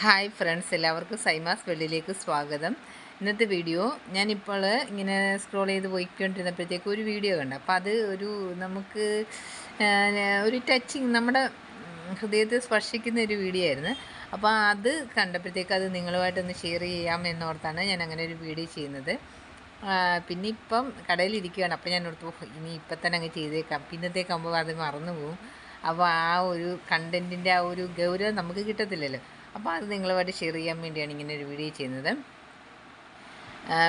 Hi friends, എല്ലാവർക്കും സൈമാസ് വെള്ളിയിലേക്ക് സ്വാഗതം. ഇന്നത്തെ വീഡിയോ ഞാനിപ്പോൾ ഇങ്ങനെ സ്ക്രോൾ ചെയ്ത് പോയിക്കൊണ്ടിരുന്നപ്പോഴത്തേക്ക് ഒരു വീഡിയോ കണ്ടു. അപ്പോൾ അത് നമുക്ക് ഒരു ടച്ചിങ്, നമ്മുടെ ഹൃദയത്തെ സ്പർശിക്കുന്ന ഒരു വീഡിയോ ആയിരുന്നു. അപ്പോൾ അത് കണ്ടപ്പോഴത്തേക്ക് അത് നിങ്ങളുമായിട്ടൊന്ന് ഷെയർ ചെയ്യാം എന്നോർത്താണ് ഞാൻ അങ്ങനെ ഒരു വീഡിയോ ചെയ്യുന്നത്. പിന്നെ ഇപ്പം കടയിലിരിക്കുകയാണ്. അപ്പോൾ ഞാൻ ഓർത്തു ഇനി ഇപ്പം തന്നെ അങ്ങ് ചെയ്തേക്കാം, പിന്നത്തേക്കാകുമ്പോൾ അത് മറന്നു പോകും. അപ്പോൾ ആ ഒരു കണ്ടൻറ്റിൻ്റെ ആ ഒരു ഗൗരവം നമുക്ക് കിട്ടത്തില്ലല്ലോ. അപ്പോൾ അത് നിങ്ങളുമായിട്ട് ഷെയർ ചെയ്യാൻ വേണ്ടിയാണ് ഇങ്ങനെ ഒരു വീഡിയോ ചെയ്യുന്നത്.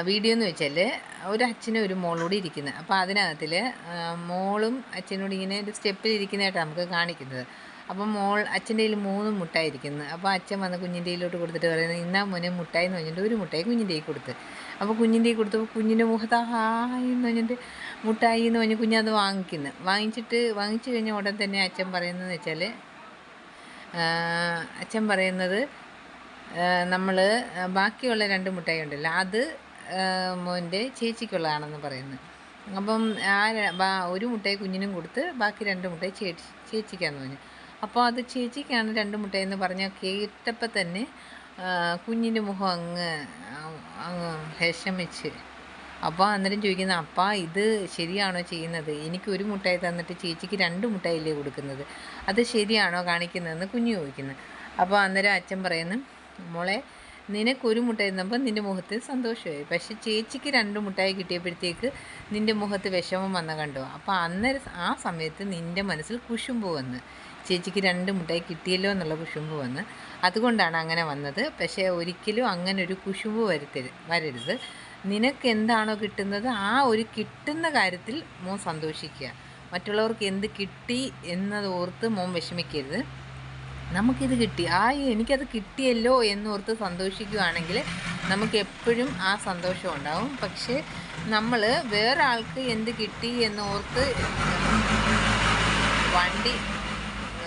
വീഡിയോ എന്ന് വെച്ചാൽ ഒരു അച്ഛനും ഒരു മോളോട് ഇരിക്കുന്നത്. അപ്പോൾ അതിനകത്തിൽ മോളും അച്ഛനോട് ഇങ്ങനെ ഒരു സ്റ്റെപ്പിൽ ഇരിക്കുന്നതായിട്ടാണ് നമുക്ക് കാണിക്കുന്നത്. അപ്പം അച്ഛൻ്റെ കയ്യിൽ 3 മുട്ടായി ഇരിക്കുന്നു. അപ്പോൾ അച്ഛൻ വന്ന് കുഞ്ഞിൻ്റെ കയ്യിലോട്ട് കൊടുത്തിട്ട് പറയുന്നത്, ഇന്നാ മോനെ മുട്ടായി എന്ന് പറഞ്ഞിട്ട് ഒരു മുട്ടായി കുഞ്ഞിൻ്റെ കയ്യിൽ കൊടുത്ത്. അപ്പോൾ കുഞ്ഞിൻ്റെ കയ്യിൽ കൊടുത്തപ്പോൾ കുഞ്ഞിൻ്റെ മുഖത്ത് ഹായ് എന്ന് പറഞ്ഞിട്ട് മുട്ടായി എന്ന് പറഞ്ഞ് കുഞ്ഞത് വാങ്ങിച്ചു കഴിഞ്ഞ ഉടൻ തന്നെ അച്ഛൻ പറയുന്നതെന്ന് വെച്ചാൽ നമ്മൾ ബാക്കിയുള്ള 2 മുട്ടായി ഉണ്ടല്ലോ അത് മോൻ്റെ ചേച്ചിക്കുള്ളതാണെന്ന് പറയുന്നത്. അപ്പം ഒരു മുട്ടായി കുഞ്ഞിനും കൊടുത്ത് ബാക്കി 2 മുട്ടായി ചേച്ചിക്കാന്ന് പറഞ്ഞു. അപ്പോൾ അത് ചേച്ചിക്കാണ് 2 മുട്ടായി എന്ന് പറഞ്ഞാൽ കേട്ടപ്പോൾ തന്നെ കുഞ്ഞിൻ്റെ മുഖം അങ്ങ് വിഷമിച്ച്. അപ്പോൾ അന്നേരം ചോദിക്കുന്നത്, അപ്പാ ഇത് ശരിയാണോ ചെയ്യുന്നത്? എനിക്ക് 1 മുട്ടായി തന്നിട്ട് ചേച്ചിക്ക് 2 മുട്ടായില്ലേ കൊടുക്കുന്നത്? അത് ശരിയാണോ കാണിക്കുന്നതെന്ന് കുഞ്ഞ് ചോദിക്കുന്നു. അപ്പോൾ അന്നേരം അച്ഛൻ പറയുന്നു, മോളെ നിനക്കൊരു മുട്ടായി തന്നപ്പോൾ നിൻ്റെ മുഖത്ത് സന്തോഷമായി, പക്ഷേ ചേച്ചിക്ക് 2 മുട്ടായി കിട്ടിയപ്പോഴത്തേക്ക് നിൻ്റെ മുഖത്ത് വിഷമം വന്ന കണ്ടോ? അപ്പോൾ അന്നേരം ആ സമയത്ത് നിൻ്റെ മനസ്സിൽ കുശുമ്പ് വന്ന്, ചേച്ചിക്ക് 2 മുട്ടായി കിട്ടിയല്ലോ എന്നുള്ള കുശുമ്പ് വന്ന്, അതുകൊണ്ടാണ് അങ്ങനെ വന്നത്. പക്ഷേ ഒരിക്കലും അങ്ങനെ ഒരു കുശുമ്പ് വരരുത്. നിനക്ക് എന്താണോ കിട്ടുന്നത് ആ ഒരു കിട്ടുന്ന കാര്യത്തിൽ മോൻ സന്തോഷിക്കുക. മറ്റുള്ളവർക്ക് എന്ത് കിട്ടി എന്നതോർത്ത് മോൻ വിഷമിക്കരുത്. നമുക്കിത് കിട്ടി, എനിക്കത് കിട്ടിയല്ലോ എന്നോർത്ത് സന്തോഷിക്കുകയാണെങ്കിൽ നമുക്ക് എപ്പോഴും ആ സന്തോഷം ഉണ്ടാവും. പക്ഷേ നമ്മൾ വേറെ ആൾക്ക് എന്ത് കിട്ടി എന്നോർത്ത്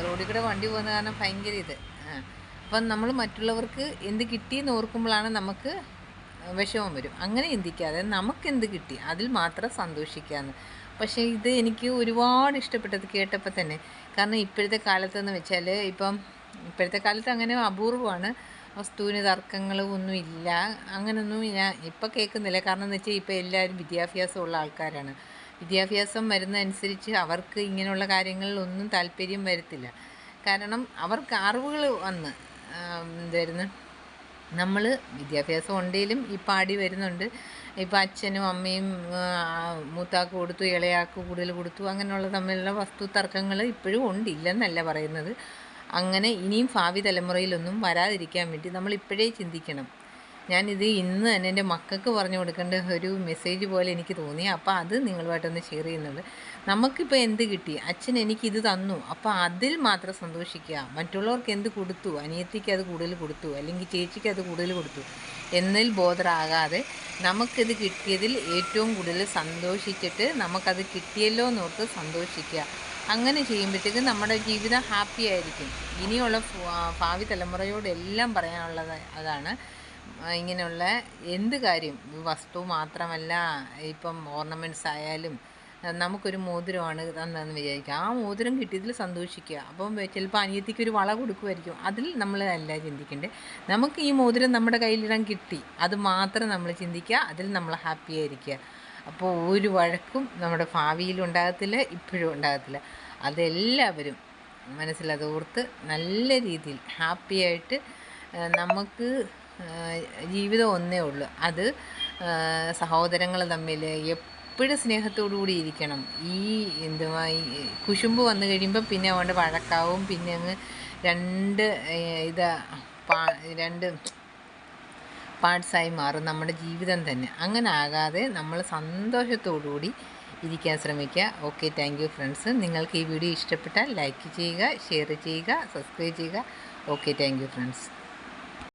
റോഡിൽ കൂടെ വണ്ടി പോകുന്ന കാരണം ഭയങ്കര അപ്പം നമ്മൾ മറ്റുള്ളവർക്ക് എന്ത് കിട്ടിയെന്ന് ഓർക്കുമ്പോഴാണ് നമുക്ക് വിഷമം വരും. അങ്ങനെ ചിന്തിക്കാതെ നമുക്കെന്ത് കിട്ടി അതിൽ മാത്രം സന്തോഷിക്കാമെന്ന്. പക്ഷേ ഇത് എനിക്ക് ഒരുപാട് ഇഷ്ടപ്പെട്ടത് കേട്ടപ്പോൾ തന്നെ. കാരണം ഇപ്പോഴത്തെ കാലത്തെന്ന് വെച്ചാൽ ഇപ്പോഴത്തെ കാലത്ത് അങ്ങനെ അപൂർവമാണ്, വസ്തുവിന് തർക്കങ്ങളും ഇല്ല, അങ്ങനെയൊന്നും ഞാൻ ഇപ്പം കേൾക്കുന്നില്ല. കാരണം എന്ന് വെച്ചാൽ ഇപ്പോൾ എല്ലാവരും വിദ്യാഭ്യാസമുള്ള ആൾക്കാരാണ്. വിദ്യാഭ്യാസം വരുന്നതനുസരിച്ച് അവർക്ക് ഇങ്ങനെയുള്ള കാര്യങ്ങളിലൊന്നും താല്പര്യം വരത്തില്ല. കാരണം അവർക്ക് അറിവുകൾ വന്ന് എന്തായിരുന്നു, നമ്മൾ വിദ്യാഭ്യാസം ഉണ്ടെങ്കിലും ഇപ്പം അടി വരുന്നുണ്ട്. ഇപ്പം അച്ഛനും അമ്മയും മൂത്താക്ക് കൊടുത്തു, ഇളയാൾക്ക് കൂടുതൽ കൊടുത്തു, അങ്ങനെയുള്ള തമ്മിലുള്ള വസ്തു തർക്കങ്ങൾ ഇപ്പോഴും ഉണ്ട്, ഇല്ലെന്നല്ല പറയുന്നത്. അങ്ങനെ ഇനിയും ഭാവി തലമുറയിലൊന്നും വരാതിരിക്കാൻ വേണ്ടി നമ്മൾ ഇപ്പോഴേ ചിന്തിക്കണം. ഞാനിത് ഇന്ന് തന്നെ എൻ്റെ മക്കൾക്ക് പറഞ്ഞു കൊടുക്കേണ്ട ഒരു മെസ്സേജ് പോലെ എനിക്ക് തോന്നി. അപ്പോൾ അത് നിങ്ങളുമായിട്ടൊന്ന് ഷെയർ ചെയ്യുന്നുണ്ട്. നമുക്കിപ്പോൾ എന്ത് കിട്ടി, അച്ഛൻ എനിക്കിത് തന്നു, അപ്പോൾ അതിൽ മാത്രം സന്തോഷിക്കുക. മറ്റുള്ളവർക്ക് എന്ത് കൊടുത്തു, അനിയത്തിക്ക് അത് കൂടുതൽ കൊടുത്തു, അല്ലെങ്കിൽ ചേച്ചിക്ക് അത് കൂടുതൽ കൊടുത്തു എന്നതിൽ ബോധറാകാതെ നമുക്കിത് കിട്ടിയതിൽ ഏറ്റവും കൂടുതൽ സന്തോഷിച്ചിട്ട് നമുക്കത് കിട്ടിയല്ലോ എന്നോർത്ത് സന്തോഷിക്കുക. അങ്ങനെ ചെയ്യുമ്പോഴത്തേക്ക് നമ്മുടെ ജീവിതം ഹാപ്പി ആയിരിക്കും. ഇനിയുള്ള ഭാവി തലമുറയോടെല്ലാം പറയാനുള്ളത് അതാണ്. ഇങ്ങനെയുള്ള എന്ത് കാര്യം, വസ്തു മാത്രമല്ല, ഇപ്പം ഓർണമെൻറ്റ്സ് ആയാലും നമുക്കൊരു മോതിരമാണ് തന്നതെന്ന് വിചാരിക്കുക, ആ മോതിരം കിട്ടിയതിൽ സന്തോഷിക്കുക. അപ്പം ചിലപ്പോൾ അനിയത്തിക്ക് ഒരു വള കൊടുക്കുമായിരിക്കും, അതിൽ നമ്മൾ അല്ല ചിന്തിക്കേണ്ടത്. നമുക്ക് ഈ മോതിരം നമ്മുടെ കയ്യിലിടാൻ കിട്ടി, അത് മാത്രം നമ്മൾ ചിന്തിക്കുക, അതിൽ നമ്മൾ ഹാപ്പി ആയിരിക്കുക. അപ്പോൾ ഒരു വഴക്കും നമ്മുടെ ഭാവിയിലും ഉണ്ടാകത്തില്ല, ഇപ്പോഴും ഉണ്ടാകത്തില്ല. അതെല്ലാവരും മനസ്സിലതോർത്ത് നല്ല രീതിയിൽ ഹാപ്പിയായിട്ട്, നമുക്ക് ജീവിതം ഒന്നേ ഉള്ളൂ, അത് സഹോദരങ്ങൾ തമ്മിൽ എപ്പോഴും സ്നേഹത്തോടു കൂടി ഇരിക്കണം. ഈ കുശുമ്പ് വന്നു കഴിയുമ്പോൾ പിന്നെ അതുകൊണ്ട് വഴക്കാവും, പിന്നെ അങ്ങ് രണ്ട് പാർട്സായി മാറും നമ്മുടെ ജീവിതം തന്നെ. അങ്ങനെ ആകാതെ നമ്മൾ സന്തോഷത്തോടു കൂടി ഇരിക്കാൻ ശ്രമിക്കുക. Okay, thank you friends. നിങ്ങൾക്ക് ഈ വീഡിയോ ഇഷ്ടപ്പെട്ടാൽ ലൈക്ക് ചെയ്യുക, ഷെയർ ചെയ്യുക, സബ്സ്ക്രൈബ് ചെയ്യുക. Okay, thank you friends.